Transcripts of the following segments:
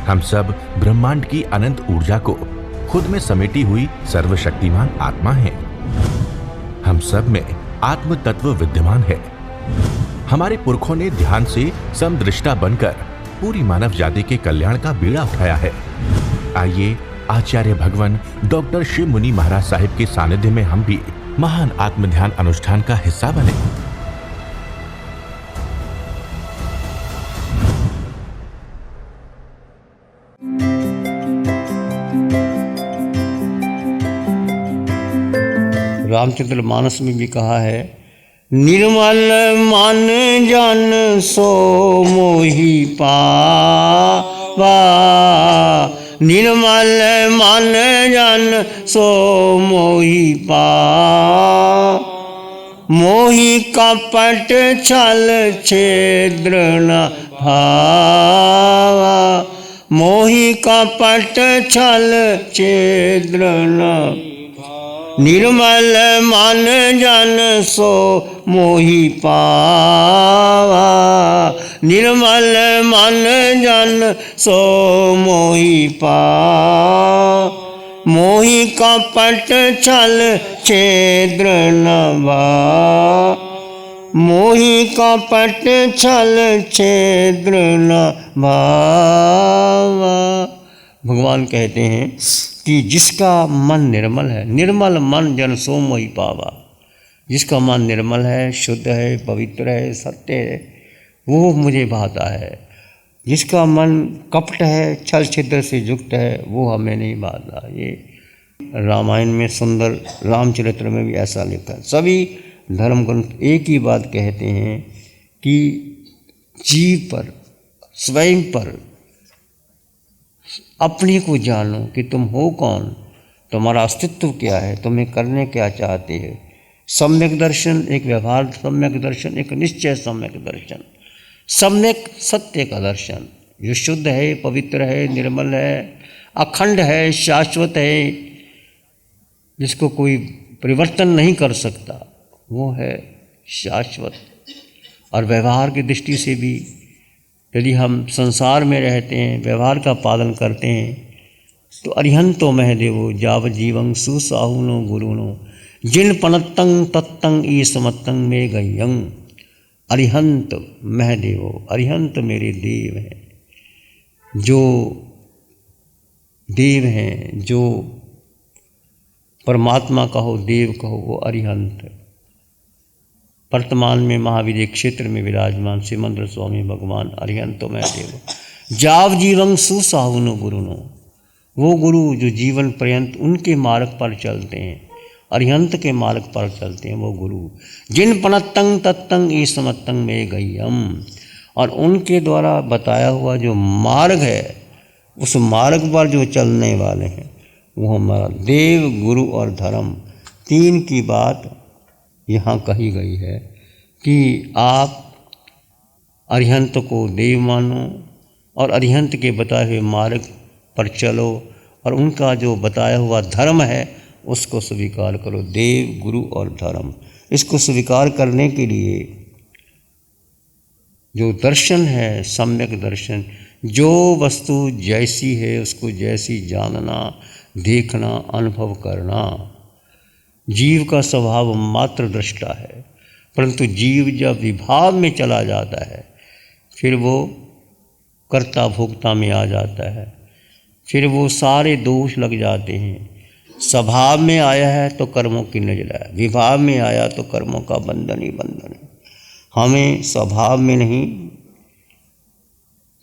हम सब ब्रह्मांड की अनंत ऊर्जा को खुद में समेटी हुई सर्वशक्तिमान आत्मा हैं। हम सब में आत्म तत्व विद्यमान है। हमारे पुरखों ने ध्यान से समदृष्टा बनकर पूरी मानव जाति के कल्याण का बीड़ा उठाया है। आइए आचार्य भगवान डॉक्टर शिव मुनि महाराज साहिब के सानिध्य में हम भी महान आत्म ध्यान अनुष्ठान का हिस्सा बने। रामचंद्र मानस में भी कहा है, निर्मल मन जन सो मोहि पावा। निर्मल मन जन सो मोहि पावा। मोहि कपट छल छिद्र न भावा। मोहि कपट छल छिद्र न। निर्मल मन जन सो मोहि पावा। निर्मल मन जन सो मोहि पावा। मोहि कपट छल छिद्र न भावा। मोहि कपट छल छिद्र न भावा। भगवान कहते हैं कि जिसका मन निर्मल है, निर्मल मन जन सो मोहि पावा। जिसका मन निर्मल है, शुद्ध है, पवित्र है, सत्य है, वो मुझे भाता है। जिसका मन कपट है, छल छिद्र से युक्त है, वो हमें नहीं भाता। ये रामायण में सुंदर रामचरित्र में भी ऐसा लिखा है। सभी धर्म ग्रंथ एक ही बात कहते हैं कि जीव पर, स्वयं पर अपने को जानो कि तुम हो कौन, तुम्हारा अस्तित्व क्या है, तुम्हें करने क्या चाहते हो। सम्यक दर्शन एक व्यवहार सम्यक दर्शन, एक निश्चय सम्यक दर्शन, सम्यक सत्य का दर्शन जो शुद्ध है, पवित्र है, निर्मल है, अखंड है, शाश्वत है, जिसको कोई परिवर्तन नहीं कर सकता, वो है शाश्वत। और व्यवहार की दृष्टि से भी यदि हम संसार में रहते हैं, व्यवहार का पालन करते हैं, तो अरिहंतो महदेवो जाव जीवं सुसाहुनो गुरुनो जिन पनत्तं तत्तं ईसमत्तं में गय्यं। अरिहंत महदेवो, अरिहंत मेरे देव हैं, जो देव हैं, जो परमात्मा कहो, देव कहो, वो अरिहंत। वर्तमान में महावीर क्षेत्र में विराजमान सिमंद्र स्वामी भगवान अरिहंतो महदेव। जाव जीवं सुसाहुनो गुरुनो, वो गुरु जो जीवन पर्यंत उनके मार्ग पर चलते हैं, अरिहंत के मार्ग पर चलते हैं, वो गुरु। जिन पनत्तं तत्तं ईसमत्तं में गय्यम, और उनके द्वारा बताया हुआ जो मार्ग है, उस मार्ग पर जो चलने वाले हैं, वो हमारा देव, गुरु और धर्म, तीन की बात यहाँ कही गई है कि आप अरिहंत को देव मानो और अरिहंत के बताए हुए मार्ग पर चलो, और उनका जो बताया हुआ धर्म है उसको स्वीकार करो। देव, गुरु और धर्म, इसको स्वीकार करने के लिए जो दर्शन है, सम्यक दर्शन, जो वस्तु जैसी है उसको जैसी जानना, देखना, अनुभव करना। जीव का स्वभाव मात्र दृष्टा है, परंतु जीव जब विभाव में चला जाता है, फिर वो कर्ता भोक्ता में आ जाता है, फिर वो सारे दोष लग जाते हैं। स्वभाव में आया है तो कर्मों की नजर है, विभाव में आया तो कर्मों का बंधन ही बंधन है। हमें स्वभाव में नहीं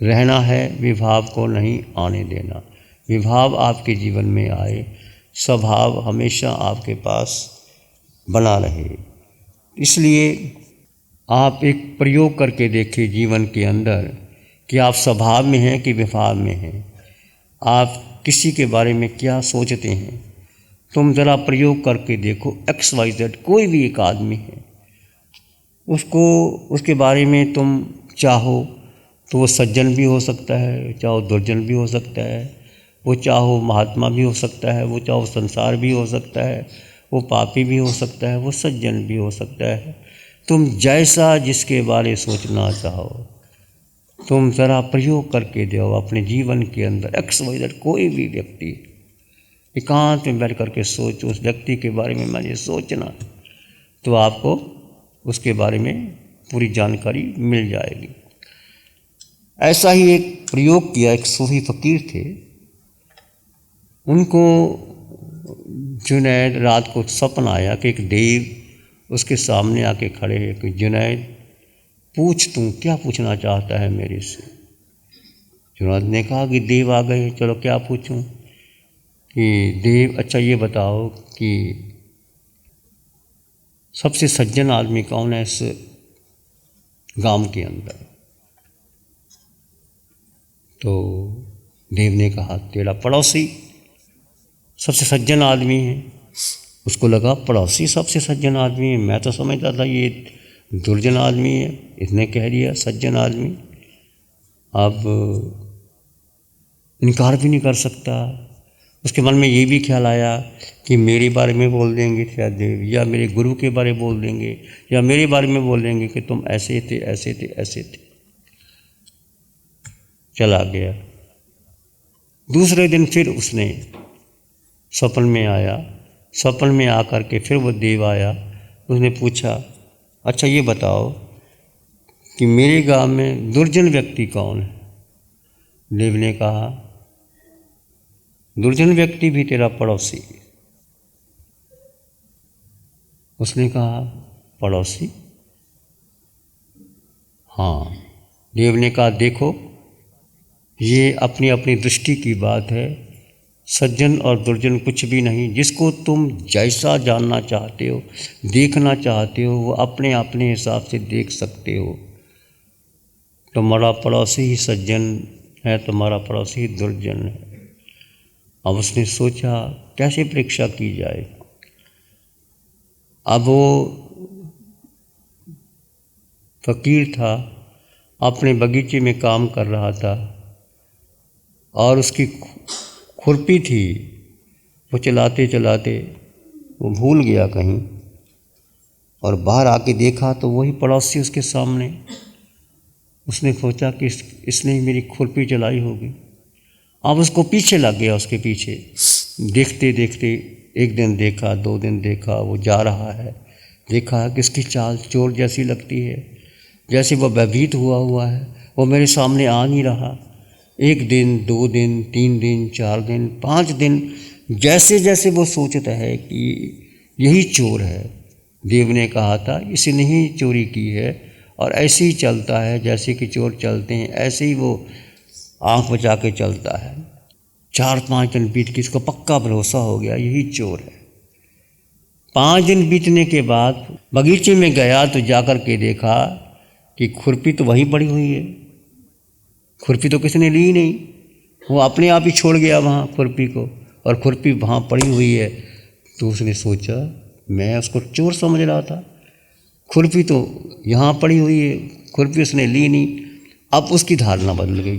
रहना है, विभाव को नहीं आने देना। विभाव आपके जीवन में आए, स्वभाव हमेशा आपके पास बना रहे। इसलिए आप एक प्रयोग करके देखिए जीवन के अंदर कि आप स्वभाव में हैं कि विभाव में हैं, आप किसी के बारे में क्या सोचते हैं। तुम ज़रा प्रयोग करके देखो। XYZ कोई भी एक आदमी है, उसको उसके बारे में तुम चाहो तो वो सज्जन भी हो सकता है, चाहो दुर्जन भी हो सकता है, वो चाहो महात्मा भी हो सकता है, वो चाहो संसार भी हो सकता है, वो पापी भी हो सकता है, वो सज्जन भी हो सकता है। तुम जैसा जिसके बारे सोचना चाहो तुम ज़रा प्रयोग करके दो अपने जीवन के अंदर। XYZ कोई भी व्यक्ति एकांत में बैठ करके सोचो, उस व्यक्ति के बारे में मैंने सोचना, तो आपको उसके बारे में पूरी जानकारी मिल जाएगी। ऐसा ही एक प्रयोग किया एक सूफी फकीर थे। उनको जुनैद रात को सपना आया कि एक देव उसके सामने आके खड़े हैं कि जुनैद पूछ, तू क्या पूछना चाहता है मेरे से। जुनैद ने कहा कि देव आ गए, चलो क्या पूछूं। कि देव, अच्छा ये बताओ कि सबसे सज्जन आदमी कौन है इस गांव के अंदर। तो देव ने कहा तेरा पड़ोसी सबसे सज्जन आदमी है। उसको लगा पड़ोसी सबसे सज्जन आदमी है, मैं तो समझता था ये दुर्जन आदमी है, इसने कह दिया सज्जन आदमी। अब इनकार भी नहीं कर सकता। उसके मन में ये भी ख्याल आया कि मेरे बारे में बोल देंगे शायद देव, या मेरे गुरु के बारे में बोल देंगे, या मेरे बारे में बोल देंगे कि तुम ऐसे थे ऐसे थे ऐसे थे। चला गया। दूसरे दिन फिर उसने स्वप्न में आया। स्वप्न में आकर के फिर वो देव आया। उसने पूछा, अच्छा ये बताओ कि मेरे गांव में दुर्जन व्यक्ति कौन है। देव ने कहा दुर्जन व्यक्ति भी तेरा पड़ोसी। उसने कहा पड़ोसी? हाँ। देव ने कहा देखो, ये अपनी अपनी दृष्टि की बात है। सज्जन और दुर्जन कुछ भी नहीं। जिसको तुम जैसा जानना चाहते हो, देखना चाहते हो, वो अपने अपने हिसाब से देख सकते हो। तुम्हारा पड़ोसी ही सज्जन है, तुम्हारा पड़ोसी ही दुर्जन है। अब उसने सोचा कैसे परीक्षा की जाए। अब वो फकीर था, अपने बगीचे में काम कर रहा था और उसकी खुरपी थी। वो चलाते चलाते वो भूल गया कहीं, और बाहर आके देखा तो वही पड़ोसी उसके सामने। उसने सोचा कि इसने ही मेरी खुरपी चलाई होगी। अब उसको पीछे लग गया, उसके पीछे देखते देखते एक दिन देखा, 2 दिन देखा, वो जा रहा है। देखा कि इसकी चाल चोर जैसी लगती है, जैसे वो भयभीत हुआ है। वो मेरे सामने आ नहीं रहा। 1 दिन, 2 दिन, 3 दिन, 4 दिन, 5 दिन, जैसे जैसे वो सोचता है कि यही चोर है। देव ने कहा था इसने ही चोरी की है, और ऐसे ही चलता है जैसे कि चोर चलते हैं, ऐसे ही वो आंख बचा के चलता है। 4-5 दिन बीत के इसको पक्का भरोसा हो गया यही चोर है। 5 दिन बीतने के बाद बगीचे में गया तो जाकर के देखा कि खुरपी तो वहीं पड़ी हुई है। खुरपी तो किसी ने ली नहीं, वो अपने आप ही छोड़ गया वहाँ खुरपी को, और खुरपी वहाँ पड़ी हुई है। तो उसने सोचा मैं उसको चोर समझ रहा था, खुरपी तो यहाँ पड़ी हुई है, खुरपी उसने ली नहीं। अब उसकी धारणा बदल गई।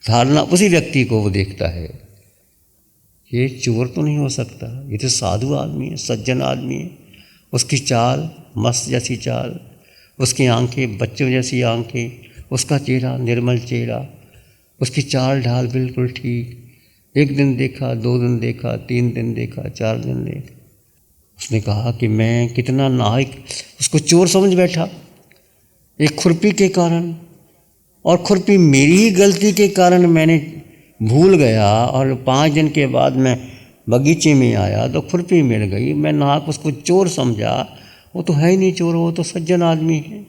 धारणा उसी व्यक्ति को वो देखता है, ये चोर तो नहीं हो सकता, ये तो साधु आदमी है, सज्जन आदमी है। उसकी चाल मस्त जैसी चाल, उसकी आंखें बच्चों जैसी आंखें, उसका चेहरा निर्मल चेहरा, उसकी चाल ढाल बिल्कुल ठीक। 1 दिन देखा, 2 दिन देखा, 3 दिन देखा, 4 दिन देखा। उसने कहा कि मैं कितना नाहक उसको चोर समझ बैठा, एक खुरपी के कारण, और खुरपी मेरी ही गलती के कारण मैंने भूल गया, और 5 दिन के बाद मैं बगीचे में आया तो खुरपी मिल गई। मैं नाहक उसको चोर समझा, वो तो है ही नहीं चोर, वो तो सज्जन आदमी है।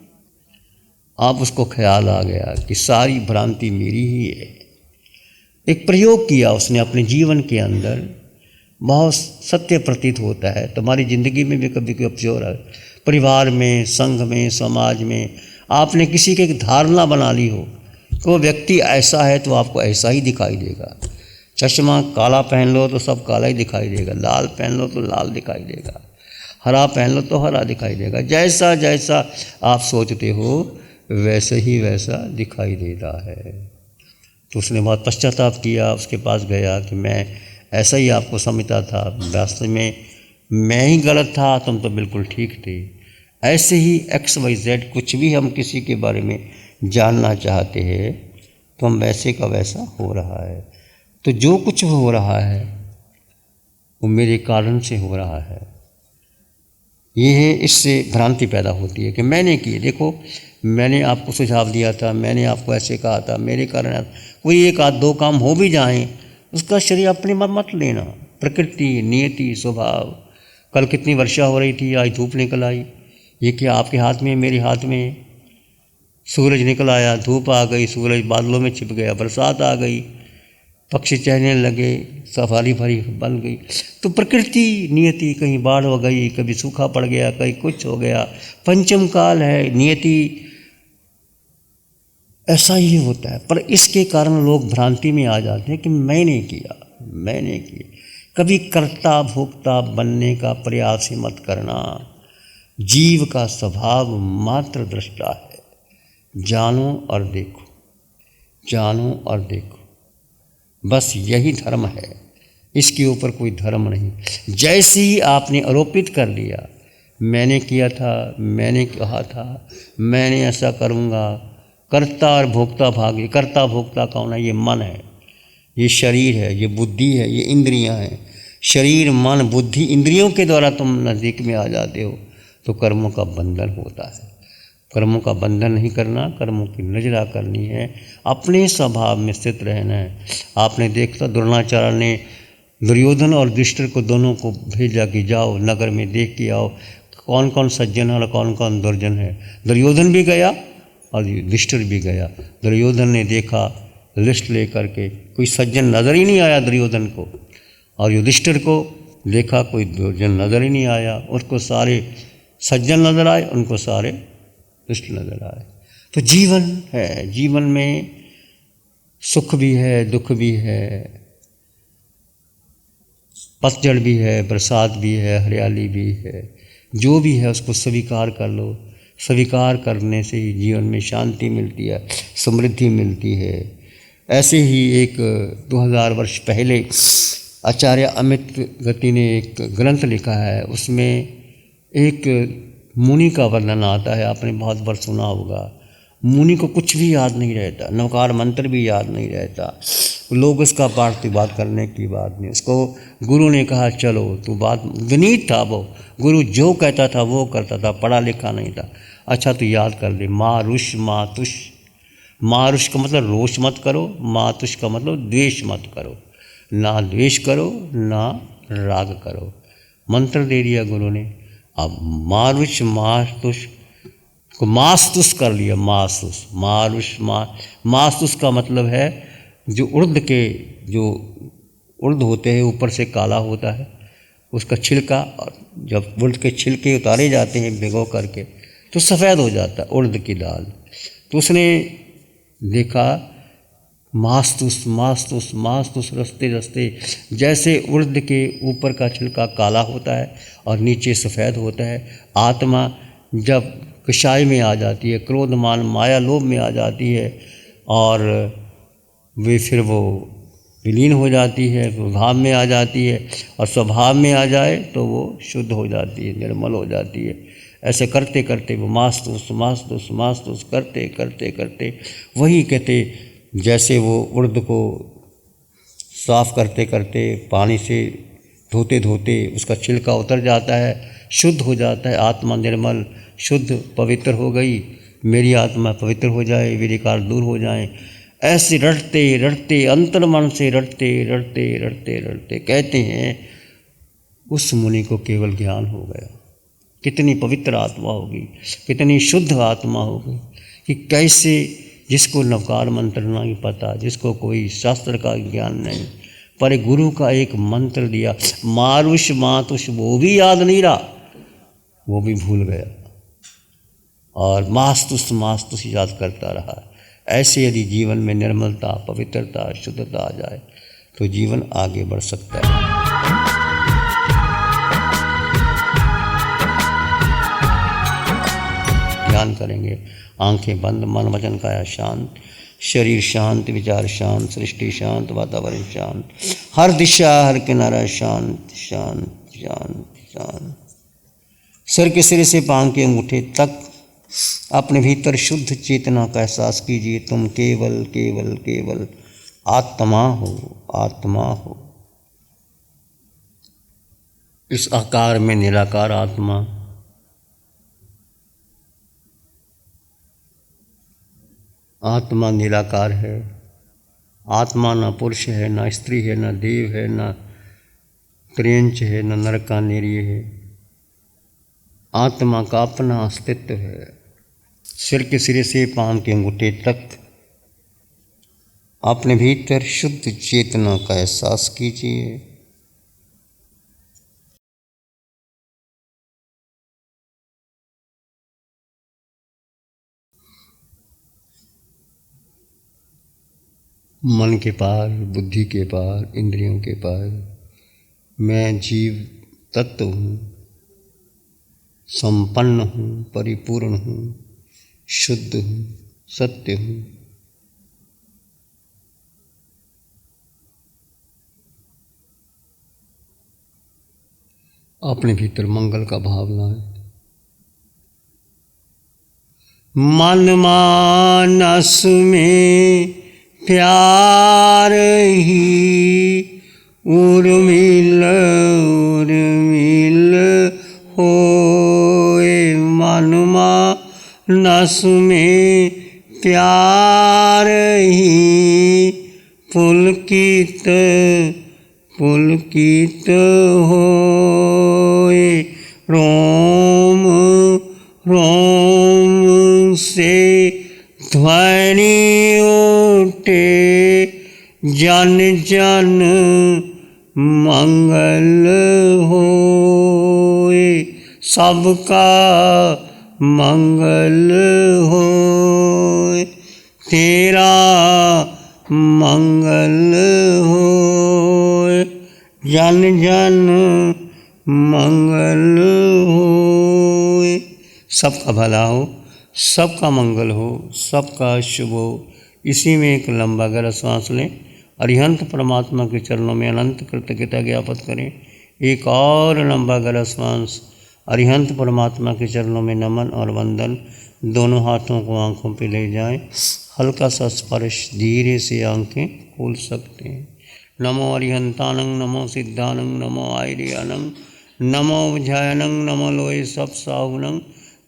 आप उसको ख्याल आ गया कि सारी भ्रांति मेरी ही है। एक प्रयोग किया उसने अपने जीवन के अंदर, बहुत सत्य प्रतीत होता है। तुम्हारी ज़िंदगी में भी कभी कोई अफसोस है, परिवार में, संघ में, समाज में आपने किसी की एक धारणा बना ली हो कि वो व्यक्ति ऐसा है तो आपको ऐसा ही दिखाई देगा। चश्मा काला पहन लो तो सब काला ही दिखाई देगा, लाल पहन लो तो लाल दिखाई देगा, हरा पहन लो तो हरा दिखाई देगा। जैसा जैसा आप सोचते हो वैसे ही वैसा दिखाई दे रहा है। तो उसने बहुत पश्चाताप किया, उसके पास गया कि मैं ऐसा ही आपको समझता था, वास्तव में मैं ही गलत था, तुम तो बिल्कुल ठीक थे। ऐसे ही XYZ कुछ भी हम किसी के बारे में जानना चाहते हैं तो हम वैसे का वैसा हो रहा है। तो जो कुछ हो रहा है वो मेरे कारण से हो रहा है। ये है, इससे भ्रांति पैदा होती है कि मैंने की। देखो, मैंने आपको सुझाव दिया था, मैंने आपको ऐसे कहा था, मेरे कारण कोई एक आध दो काम हो भी जाएं, उसका श्रेय अपने मत लेना। प्रकृति, नियति, स्वभाव। कल कितनी वर्षा हो रही थी, आज धूप निकल आई। ये क्या आपके हाथ में, मेरे हाथ में? सूरज निकल आया, धूप आ गई, सूरज बादलों में छिप गया, बरसात आ गई, पक्षी चहने लगे, सफारी भरी बन गई। तो प्रकृति, नियति, कहीं बाढ़ हो गई, कभी सूखा पड़ गया, कहीं कुछ हो गया। पंचम काल है, नियति ऐसा ही होता है। पर इसके कारण लोग भ्रांति में आ जाते हैं कि मैंने किया, मैंने किया। कभी कर्ता भोक्ता बनने का प्रयास ही मत करना। जीव का स्वभाव मात्र दृष्टा है। जानो और देखो, जानो और देखो, बस यही धर्म है। इसके ऊपर कोई धर्म नहीं। जैसे ही आपने आरोपित कर लिया, मैंने किया था, मैंने कहा था, मैंने ऐसा करूँगा, कर्ता और भोक्ता भागी। कर्ता भोक्ता कौन है? ये मन है, ये शरीर है, ये बुद्धि है, ये इंद्रियां हैं। शरीर, मन, बुद्धि, इंद्रियों के द्वारा तुम नज़दीक में आ जाते हो तो कर्मों का बंधन होता है। कर्मों का बंधन नहीं करना, कर्मों की नजरा करनी है, अपने स्वभाव में स्थित रहना है। आपने देखा द्रोणाचार्य ने दुर्योधन और युधिष्ठिर को दोनों को भेजा कि जाओ नगर में देख के आओ कौन कौन सज्जन है और कौन कौन दुर्जन है। दुर्योधन भी गया और युधिष्ठिर भी गया। दुर्योधन ने देखा लिस्ट लेकर के, कोई सज्जन नज़र ही नहीं आया दुर्योधन को, और युधिष्ठिर को देखा कोई दुर्जन नज़र ही नहीं आया। उसको सारे सज्जन नज़र आए, उनको सारे दुष्ट नज़र आए। तो जीवन है, जीवन में सुख भी है, दुख भी है, पतझड़ भी है, बरसात भी है, हरियाली भी है। जो भी है उसको स्वीकार कर लो। स्वीकार करने से ही जीवन में शांति मिलती है, समृद्धि मिलती है। ऐसे ही एक 2000 वर्ष पहले आचार्य अमित गति ने एक ग्रंथ लिखा है, उसमें एक मुनि का वर्णन आता है। आपने बहुत बार सुना होगा। मुनि को कुछ भी याद नहीं रहता, नवकार मंत्र भी याद नहीं रहता। लोग उसका बात करने की बात नहीं। उसको गुरु ने कहा चलो तू बात, विनीत था वो, गुरु जो कहता था वो करता था, पढ़ा लिखा नहीं था। अच्छा तू याद कर ले, मारुष मातुष। मारुष का मतलब रोष मत करो, मातुष का मतलब द्वेष मत करो। ना द्वेष करो ना राग करो। मंत्र दे दिया गुरु ने। अब मारुष मास्तुष को मास्तुष कर लिया, मास्तुष, मारुष मास्तुष का मतलब है जो उड़द के, जो उड़द होते हैं ऊपर से काला होता है उसका छिलका, और जब उड़द के छिलके उतारे जाते हैं भिगो करके तो सफ़ेद हो जाता है उड़द की दाल। तो उसने देखा मास्तुष मास्तुष मास्तुष, रस्ते रस्ते, जैसे उड़द के ऊपर का छिलका काला होता है और नीचे सफ़ेद होता है। आत्मा जब कषाय में आ जाती है, क्रोध मान माया लोभ में आ जाती है, और वे फिर वो विलीन हो जाती है, स्वभाव में आ जाती है, और स्वभाव में आ जाए तो वो शुद्ध हो जाती है, निर्मल हो जाती है। ऐसे करते करते वो मास्तुष मास्तुष मास्तुष करते करते करते, वही कहते जैसे वो उड़द को साफ़ करते करते पानी से धोते धोते उसका छिलका उतर जाता है, शुद्ध हो जाता है, आत्मा निर्मल शुद्ध पवित्र हो गई। मेरी आत्मा पवित्र हो जाए, विकार दूर हो जाए। ऐसे रटते रटते अंतर्मन से रटते रटते रटते रटते कहते हैं उस मुनि को केवल ज्ञान हो गया। कितनी पवित्र आत्मा होगी, कितनी शुद्ध आत्मा होगी कि कैसे, जिसको नवकार मंत्र नहीं पता, जिसको कोई शास्त्र का ज्ञान नहीं, पर गुरु का एक मंत्र दिया मारुष मातुष, वो भी याद नहीं रहा, वो भी भूल गया, और मास्तुष मास्तुष याद करता रहा। ऐसे यदि जीवन में निर्मलता, पवित्रता, शुद्धता आ जाए तो जीवन आगे बढ़ सकता है। ध्यान करेंगे, आंखें बंद, मन वचन काया शांत, शरीर शांत, विचार शांत, सृष्टि शांत, वातावरण शांत, हर दिशा हर किनारा शांत शांत शांत शांत। सर के सिरे से पांव के अंगूठे तक अपने भीतर शुद्ध चेतना का एहसास कीजिए। तुम केवल केवल केवल आत्मा हो, आत्मा हो। इस आकार में निराकार आत्मा, आत्मा निराकार है। आत्मा न पुरुष है, न स्त्री है, न देव है, न त्रियंच है, न नरकानेरी है। आत्मा का अपना अस्तित्व है। सिर के सिरे से पांव के अंगूठे तक अपने भीतर शुद्ध चेतना का एहसास कीजिए। मन के पार, बुद्धि के पार, इंद्रियों के पार मैं जीव तत्व हूँ, संपन्न हूँ, परिपूर्ण हूँ, शुद्ध हूँ, सत्य हूँ। अपने भीतर मंगल का भाव लाएं। मन मानस में प्यार ही उर्मिल उर्मिल होए। मन मानस में प्यार ही पुलकित पुलकित होए। रोम रोम से ध्वनि उठे, जन जन मंगल होए। सबका मंगल होए, तेरा मंगल होए। जन जन मंगल होए। सबका भला हो, सबका मंगल हो, सबका शुभ हो। इसी में एक लंबा गहरा सांस लें। अरिहंत परमात्मा के चरणों में अनंत कृतज्ञता ज्ञापित करें। एक और लंबा गहरा सांस। अरिहंत परमात्मा के चरणों में नमन और वंदन। दोनों हाथों को आंखों पे ले जाएं। हल्का सा स्पर्श, धीरे से आंखें खोल सकते हैं। नमो अरिहंतानंग, नमो सिद्धानंग, नमो आयर्यानंग, नमो विजयानंग, नमो लोए सब साहुनंग।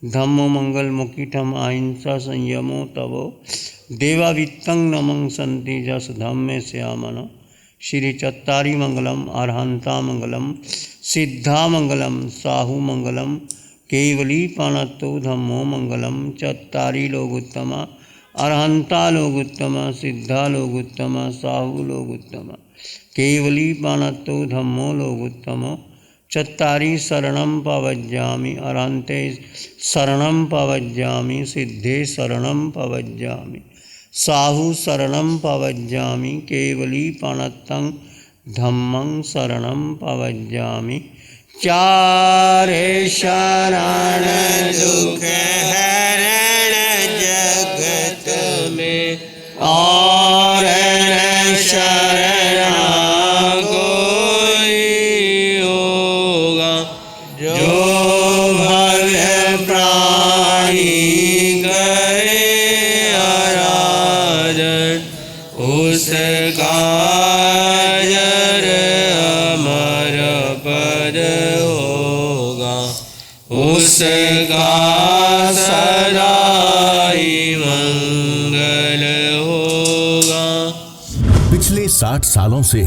धम्मो मंगल मुकीठम अहिंसा संयमो तवो देवावित्तं नमं संति जस धम्मे श्यामन। श्री चत्तारी मंगलम, अरहंता मंगलम, सिद्धा मंगलम, साहु मंगलम, केवली पाणत्तो धम्मो मंगलम। चत्तारी लोग उत्तमा, अरहंता लोग उत्तमा, सिद्धा लोग उत्तमा, साहु लोग उत्तमा, केवली पाणत्तो धम्मो लोग उत्तमो। चत्तारी शरणं पवज्जामि, अरहन्ते शरणं पवज्जामि, सिद्धे शरणं पवज्जामि, साहु शरणं पवज्जामि, केवली पाणत्तं धम्मं शरणं पवज्जामि। चारे शरण दुख हरण जगत में, और शरण कोई होगा। जो भव प्राणी करे आराधन, उसका जर अमर पद होगा। उसका सदा ही मंगल होगा। पिछले 60 सालों से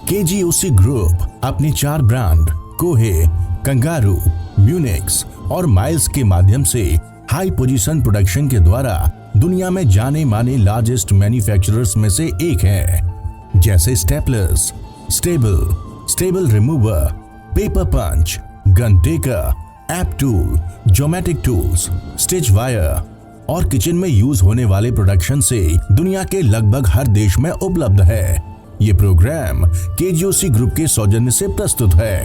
केजीओसी ग्रुप अपने 4 ब्रांड कोहे, कंगारू, म्यूनिक्स और माइल्स के माध्यम से हाई पोजीशन प्रोडक्शन के द्वारा दुनिया में जाने माने लार्जेस्ट मैन्युफैक्चरर्स में से एक है। जैसे staplers, staple remover, paper punch, gun tacker, ऐप tool, geometric tools, stitch wire और किचन में यूज होने वाले प्रोडक्शन से दुनिया के लगभग हर देश में उपलब्ध है। ये प्रोग्राम केजीओसी ग्रुप के सौजन्य से प्रस्तुत है।